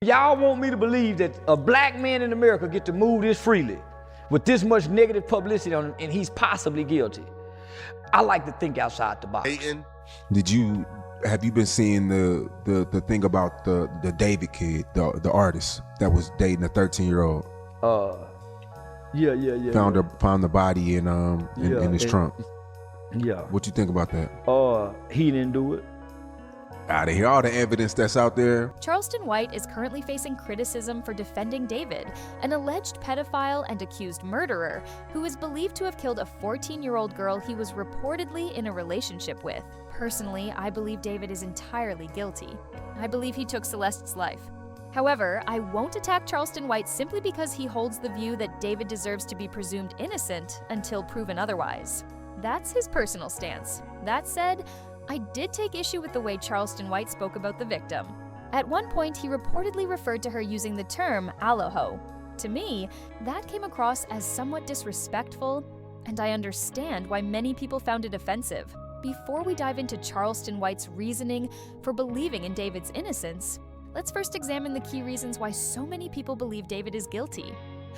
Y'all want me to believe that a black man in America get to move this freely with this much negative publicity on him, and he's possibly guilty. I like to think outside the box. Have you been seeing the thing about the David kid, the artist that was dating a 13-year-old? Yeah. Found the body in his trunk. Yeah. What you think about that? He didn't do it. Out of here, all the evidence that's out there. Charleston White is currently facing criticism for defending David, an alleged pedophile and accused murderer who is believed to have killed a 14-year-old girl he was reportedly in a relationship with. Personally, I believe David is entirely guilty. I believe he took Celeste's life. However, I won't attack Charleston White simply because he holds the view that David deserves to be presumed innocent until proven otherwise. That's his personal stance. That said, I did take issue with the way Charleston White spoke about the victim. At one point, he reportedly referred to her using the term aloho. To me, that came across as somewhat disrespectful, and I understand why many people found it offensive. Before we dive into Charleston White's reasoning for believing in David's innocence, let's first examine the key reasons why so many people believe David is guilty.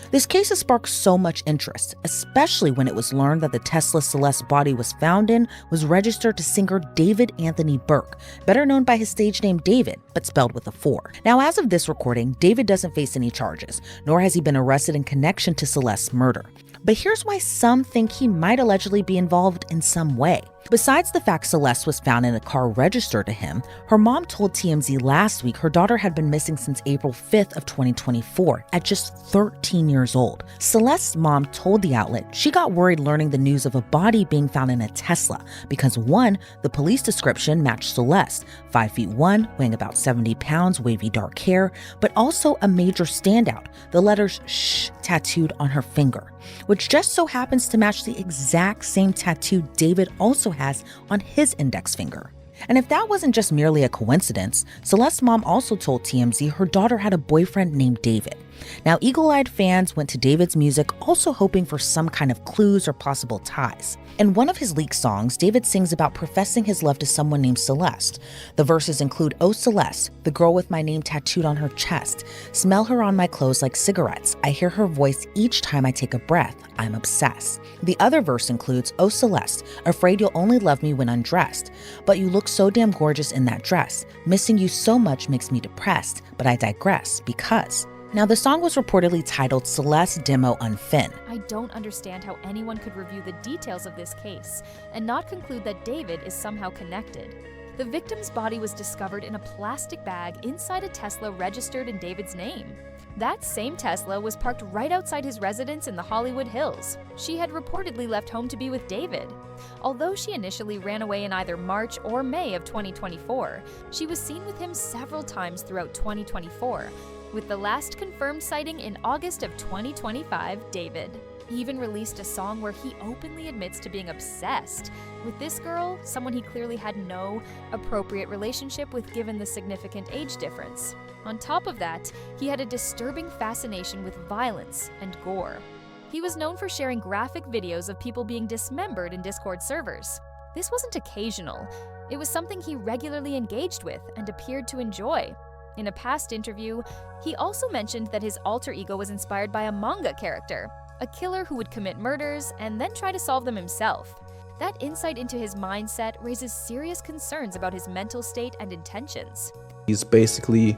This case has sparked so much interest, especially when it was learned that the Tesla Celeste body was found in was registered to singer David Anthony Burke, better known by his stage name David, but spelled with a 4. Now, as of this recording, David doesn't face any charges, nor has he been arrested in connection to Celeste's murder. But here's why some think he might allegedly be involved in some way. Besides the fact Celeste was found in a car registered to him, her mom told TMZ last week her daughter had been missing since April 5th of 2024 at just 13 years old. Celeste's mom told the outlet she got worried learning the news of a body being found in a Tesla because 1, the police description matched Celeste, 5'1", weighing about 70 pounds, wavy dark hair, but also a major standout, the letters SH tattooed on her finger, which just so happens to match the exact same tattoo David also has on his index finger. And if that wasn't just merely a coincidence, Celeste's mom also told TMZ her daughter had a boyfriend named David. Now, eagle-eyed fans went to David's music also hoping for some kind of clues or possible ties. In one of his leaked songs, David sings about professing his love to someone named Celeste. The verses include, "Oh Celeste, the girl with my name tattooed on her chest. Smell her on my clothes like cigarettes. I hear her voice each time I take a breath. I'm obsessed." The other verse includes, "Oh Celeste, afraid you'll only love me when undressed. But you look so damn gorgeous in that dress. Missing you so much makes me depressed, but I digress because..." Now, the song was reportedly titled Celeste Demo Unfin. I don't understand how anyone could review the details of this case and not conclude that David is somehow connected. The victim's body was discovered in a plastic bag inside a Tesla registered in David's name. That same Tesla was parked right outside his residence in the Hollywood Hills. She had reportedly left home to be with David. Although she initially ran away in either March or May of 2024, she was seen with him several times throughout 2024, with the last confirmed sighting in August of 2025, David even released a song where he openly admits to being obsessed with this girl, someone he clearly had no appropriate relationship with given the significant age difference. On top of that, he had a disturbing fascination with violence and gore. He was known for sharing graphic videos of people being dismembered in Discord servers. This wasn't occasional. It was something he regularly engaged with and appeared to enjoy. In a past interview, he also mentioned that his alter ego was inspired by a manga character, a killer who would commit murders and then try to solve them himself. That insight into his mindset raises serious concerns about his mental state and intentions. He's basically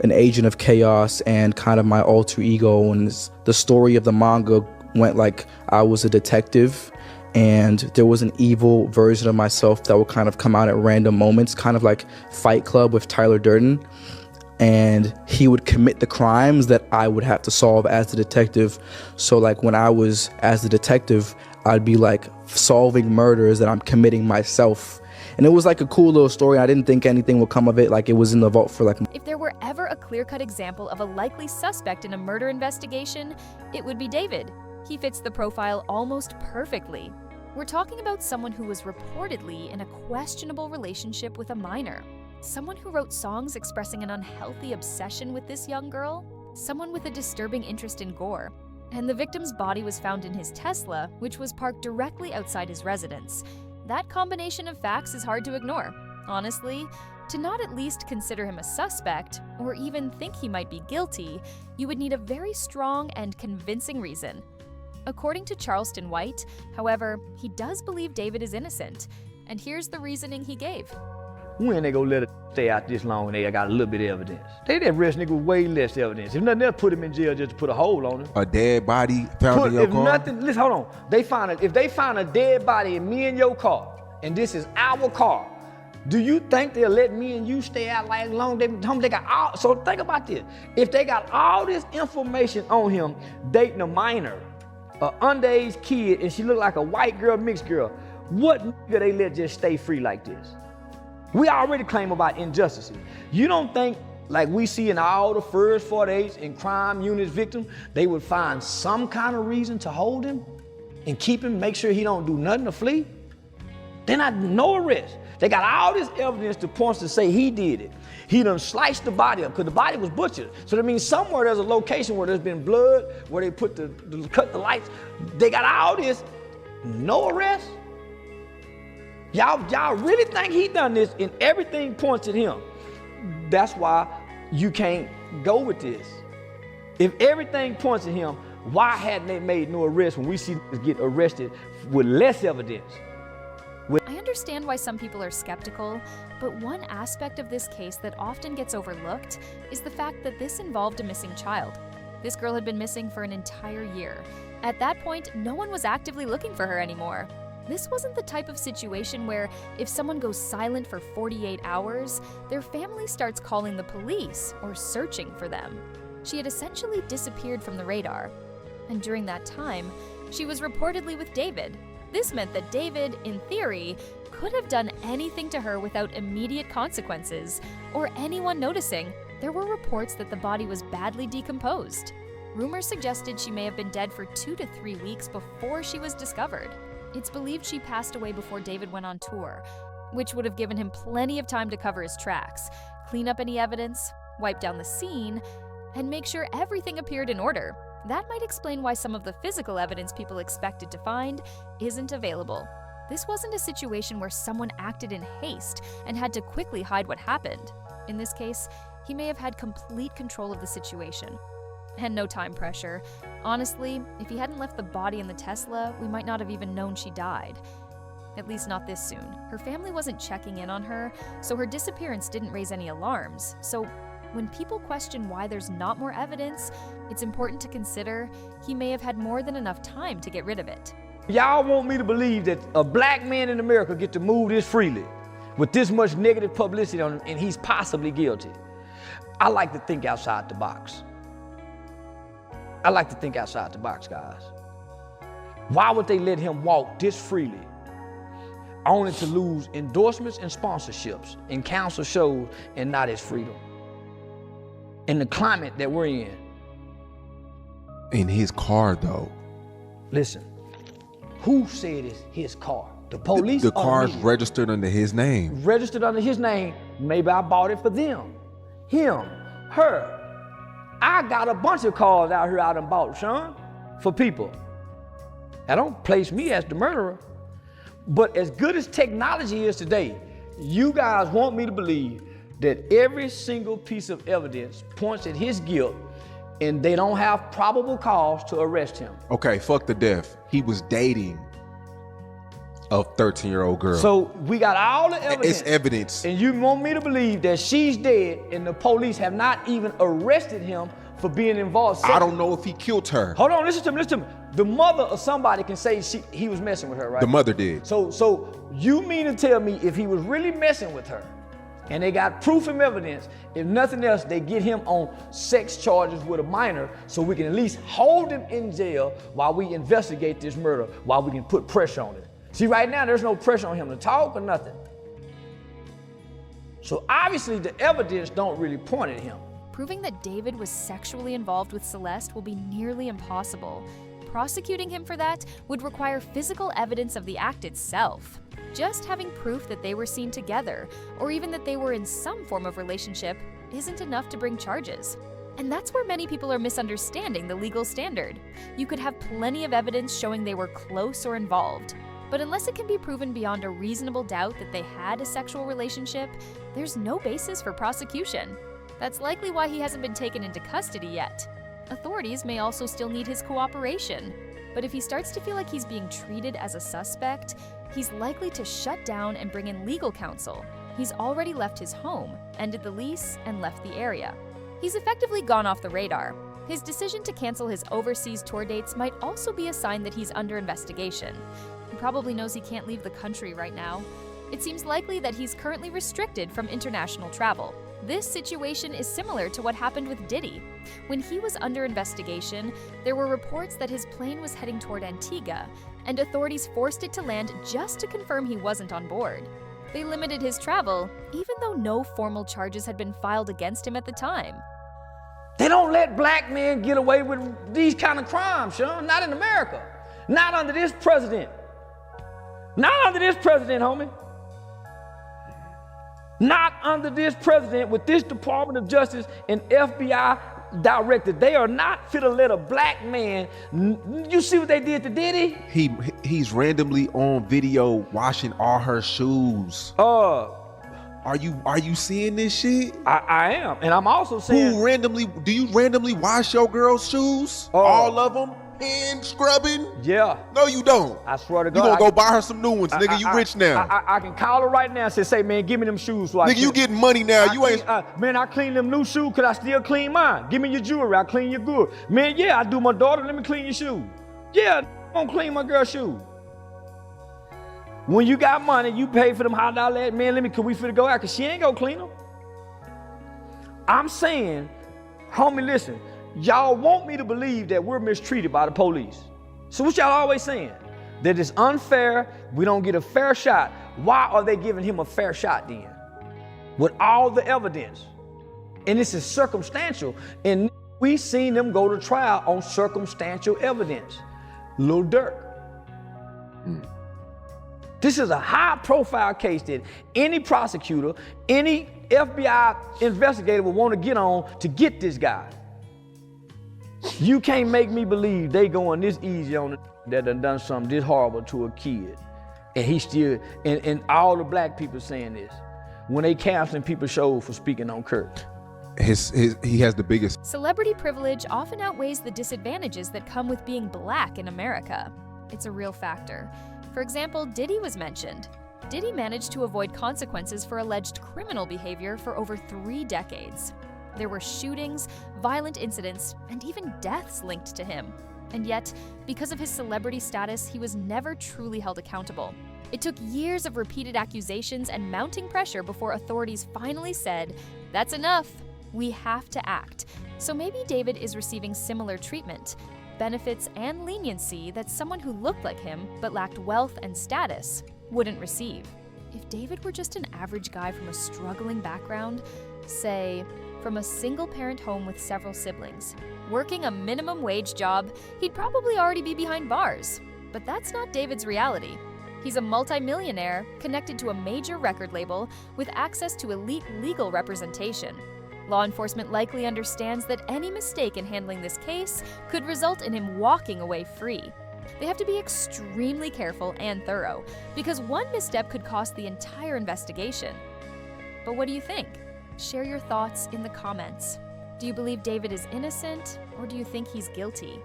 an agent of chaos and kind of my alter ego, and the story of the manga went like I was a detective and there was an evil version of myself that would kind of come out at random moments, kind of like Fight Club with Tyler Durden. And he would commit the crimes that I would have to solve as the detective. So like when I was as the detective, I'd be like solving murders that I'm committing myself. And it was like a cool little story. I didn't think anything would come of it. Like it was in the vault for like... If there were ever a clear-cut example of a likely suspect in a murder investigation, it would be David. He fits the profile almost perfectly. We're talking about someone who was reportedly in a questionable relationship with a minor. Someone who wrote songs expressing an unhealthy obsession with this young girl. Someone with a disturbing interest in gore. And the victim's body was found in his Tesla, which was parked directly outside his residence. That combination of facts is hard to ignore. Honestly, To not at least consider him a suspect, or even think he might be guilty, you would need a very strong and convincing reason. According to Charleston White, however, he does believe David is innocent, and here's the reasoning he gave. When they gonna let it stay out this long and they got a little bit of evidence? They didn't arrest nigga with way less evidence. If nothing else, put him in jail just to put a hole on him. A dead body found in your car? Listen, hold on. If they find a dead body in me and your car, and this is our car, do you think they'll let me and you stay out like long? They got all, so think about this. If they got all this information on him dating a minor, an underage kid, and she look like a white girl, mixed girl, what nigga they let just stay free like this? We already claim about injustices. You don't think, like we see in all the first 48s and crime units victims, they would find some kind of reason to hold him and keep him, make sure he don't do nothing to flee? They're not, no arrest. They got all this evidence to point to say he did it. He done sliced the body up because the body was butchered. So that means somewhere there's a location where there's been blood, where they put cut the lights. They got all this, no arrest? Y'all really think he done this and everything points at him? That's why you can't go with this. If everything points at him, why hadn't they made no arrest when we see niggas get arrested with less evidence? I understand why some people are skeptical, but one aspect of this case that often gets overlooked is the fact that this involved a missing child. This girl had been missing for an entire year. At that point, no one was actively looking for her anymore. This wasn't the type of situation where if someone goes silent for 48 hours, their family starts calling the police or searching for them. She had essentially disappeared from the radar. And during that time, she was reportedly with David. This meant that David, in theory, could have done anything to her without immediate consequences, or anyone noticing. There were reports that the body was badly decomposed. Rumors suggested she may have been dead for 2 to 3 weeks before she was discovered. It's believed she passed away before David went on tour, which would have given him plenty of time to cover his tracks, clean up any evidence, wipe down the scene, and make sure everything appeared in order. That might explain why some of the physical evidence people expected to find isn't available. This wasn't a situation where someone acted in haste and had to quickly hide what happened. In this case, he may have had complete control of the situation. And no time pressure. Honestly, if he hadn't left the body in the Tesla, we might not have even known she died. At least not this soon. Her family wasn't checking in on her, so her disappearance didn't raise any alarms. So when people question why there's not more evidence, it's important to consider he may have had more than enough time to get rid of it. Y'all want me to believe that a black man in America get to move this freely with this much negative publicity on him and he's possibly guilty? I like to think outside the box. I like to think outside the box, guys. Why would they let him walk this freely, only to lose endorsements and sponsorships and council shows and not his freedom? In the climate that we're in. In his car, though. Listen, who said it's his car? The police? The or car's me? registered under his name. Registered under his name. Maybe I bought it for them. Him, her. I got a bunch of cars out here I done bought, Sean, for people. That don't place me as the murderer. But as good as technology is today, you guys want me to believe that every single piece of evidence points at his guilt and they don't have probable cause to arrest him. Okay, fuck the death. He was dating a 13-year-old girl. So we got all the evidence. It's evidence. And you want me to believe that she's dead and the police have not even arrested him for being involved. I don't know if he killed her. Hold on, listen to me. The mother or somebody can say he was messing with her, right? The mother did. So you mean to tell me if he was really messing with her and they got proof and evidence, if nothing else, they get him on sex charges with a minor so we can at least hold him in jail while we investigate this murder, while we can put pressure on it. See, right now, there's no pressure on him to talk or nothing. So obviously the evidence don't really point at him. Proving that David was sexually involved with Celeste will be nearly impossible. Prosecuting him for that would require physical evidence of the act itself. Just having proof that they were seen together, or even that they were in some form of relationship, isn't enough to bring charges. And that's where many people are misunderstanding the legal standard. You could have plenty of evidence showing they were close or involved, But unless it can be proven beyond a reasonable doubt that they had a sexual relationship, there's no basis for prosecution. That's likely why he hasn't been taken into custody yet. Authorities may also still need his cooperation, but if he starts to feel like he's being treated as a suspect, he's likely to shut down and bring in legal counsel. He's already left his home, ended the lease, and left the area. He's effectively gone off the radar. His decision to cancel his overseas tour dates might also be a sign that he's under investigation. He probably knows he can't leave the country right now. It seems likely that he's currently restricted from international travel. This situation is similar to what happened with Diddy. When he was under investigation, there were reports that his plane was heading toward Antigua, and authorities forced it to land just to confirm he wasn't on board. They limited his travel, even though no formal charges had been filed against him at the time. They don't let black men get away with these kind of crimes, Sean. Not in America. Not under this president. Not under this president, homie. Not under this president with this Department of Justice and FBI director. They are not fit to let a black man. You see what they did to Diddy? He's randomly on video washing all her shoes. Are you seeing this shit? I am, and I'm also saying. Do you randomly wash your girl's shoes? All of them? Hand scrubbing? Yeah. No, you don't. I swear to God. You gonna go buy her some new ones, nigga. You rich now. I can call her right now and say, man, give me them shoes. So nigga, you getting money now. Man, I clean them new shoes because I still clean mine. Give me your jewelry. I clean your good. Man, yeah, I do my daughter. Let me clean your shoes. Yeah, I'm gonna clean my girl's shoes. When you got money, you pay for them $100. Man, can we finna go out? Because she ain't gonna clean them. I'm saying, homie, listen. Y'all want me to believe that we're mistreated by the police. So what y'all always saying? That it's unfair, we don't get a fair shot. Why are they giving him a fair shot then? With all the evidence. And this is circumstantial. And we seen them go to trial on circumstantial evidence. Lil Durk. This is a high profile case that any prosecutor, any FBI investigator would want to get on to get this guy. You can't make me believe they going this easy on it that done something this horrible to a kid. And he still, and all the black people saying this. When they canceling people's shows for speaking on Kirk. He has the biggest. Celebrity privilege often outweighs the disadvantages that come with being black in America. It's a real factor. For example, Diddy was mentioned. Diddy managed to avoid consequences for alleged criminal behavior for over 3 decades. There were shootings, violent incidents, and even deaths linked to him. And yet, because of his celebrity status, he was never truly held accountable. It took years of repeated accusations and mounting pressure before authorities finally said, "That's enough. We have to act." So maybe David is receiving similar treatment, benefits and leniency that someone who looked like him but lacked wealth and status wouldn't receive. If David were just an average guy from a struggling background, say, from a single-parent home with several siblings, working a minimum wage job, he'd probably already be behind bars. But that's not David's reality. He's a multimillionaire connected to a major record label with access to elite legal representation. Law enforcement likely understands that any mistake in handling this case could result in him walking away free. They have to be extremely careful and thorough, because one misstep could cost the entire investigation. But what do you think? Share your thoughts in the comments. Do you believe David is innocent, or do you think he's guilty?